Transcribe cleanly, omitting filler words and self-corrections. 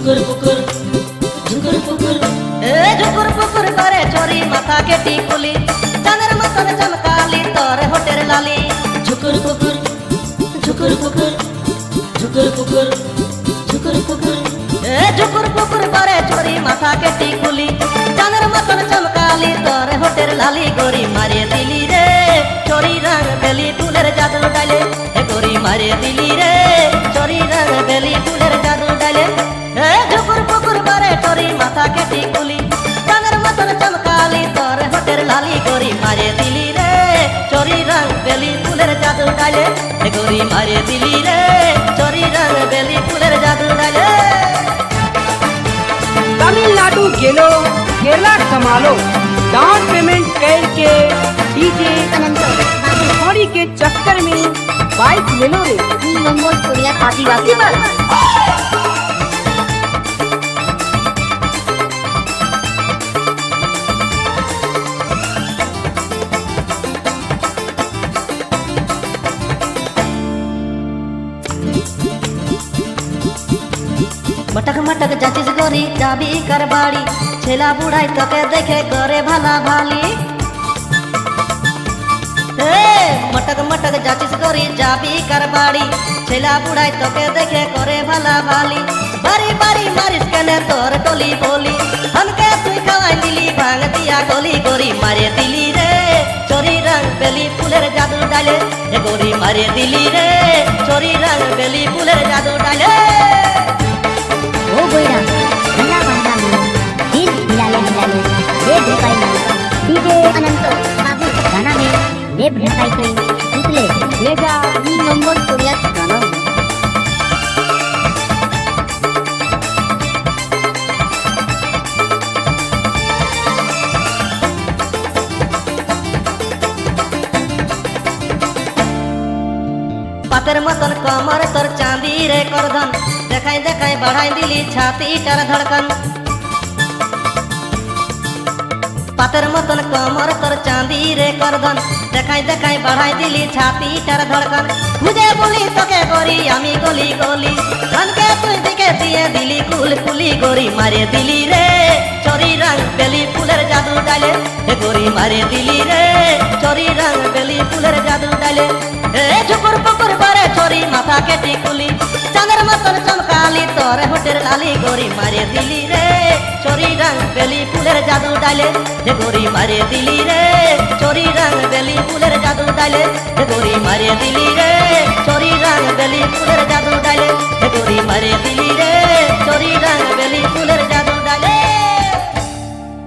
ঝুকুর পুকুর ঝুকুর পুকুর এ ঝুকুর পুকুর করে চোরি মাথা কেটি কুলি চাঁদের মতন চমকালি তোর হোটের লালি ঝুকুর পুকুর ঝুকুর পুকুর ঝুকুর পুকুর ঝুকুর পুকুর এ ঝুকুর পুকুর করে চোরি মাথা কেটি কুলি চাঁদের মতন চমকালি তোর হোটের লালি গরি মারিয়ে দিলি রে চোরি রং বেলি ফুলের জাদু ডালে এ গরি মারিয়ে দিলি রে চোরি রং বেলি ফুলের জাদু ডালে এ ঝুকুর পুকুর করে চোরি মাথা কেটি কুলি চাঁদের মতন চমকালি তোর হোটের লালি গরি মারিয়ে দিলি রে চোরি রং বেলি ফুলের জাদু ডালে এ গরি মারিয়ে দিলি রে চোরি রং বেলি ফুলের জাদু डाले तमिलनाडु गेलो केरला कमालो डाउन पेमेंट करके डीजे थोड़ी के चक्कर में बाइक ले लो रे 3 নম্বর কোরিয়া আদিবাসী বল मटक मटक जाचिस गोरी जाबी कर बाड़ी छेला बुढ़ाई तके देखे करे भला भाली मटक मटक जाचिस गोरी जाबी कर बाड़ी छेला बुढ़ाई तके देखे करे भला भाली बारी बारी मारिस कने तोर टोली बोली हमके तुई खवाई दिली भांग दिया गोली गोरी मारे दिली रे चोरी रंग बेली फूलेर जादू डाले ए गोरी मारे दिली रे चोरी रंग बेली फूलेर जादू डाले ओ गोइरा बंदा बंदा में दिल हिलाले हिलाले ये ढुकाई ना डीजे अनंत बाबू गाना में ये ढुकाई कोई निकले ले जा 3 নম্বর কোরিয়া গানা पातर मतन कमर तोर चांदी रे करधन देखाई देखाई बढ़ाई दिली छाती कर धड़कन पातर मतन कमर तोर चांदी रे करधन देखाई देखाई बढ़ाई दिली छाती कर धड़कन मुझे बोली तोके गोरी आमी गोली गोली धनके तुई दिखे दिए दिली कुल कुली गोरी मारे दिली रे चोरी रंग बेली फूलेर जादू डाले हे गोरी मारे दिली रे चोरी रंग बेली फूलेर जादू डाले ए झुकुर पुकुर करे चोरी माथा केटी कुली चांदर मतन चमकाली तोर होटेर लाली गोरी मारे दिली रे चोरी रंग बेली फूलेर जादू डाले हे गोरी मारे दिली रे चोरी रंग बेली फूलेर जादू डाले हे गोरी मारे दिली रे चोरी रंग बेली फूलेर जादू डाले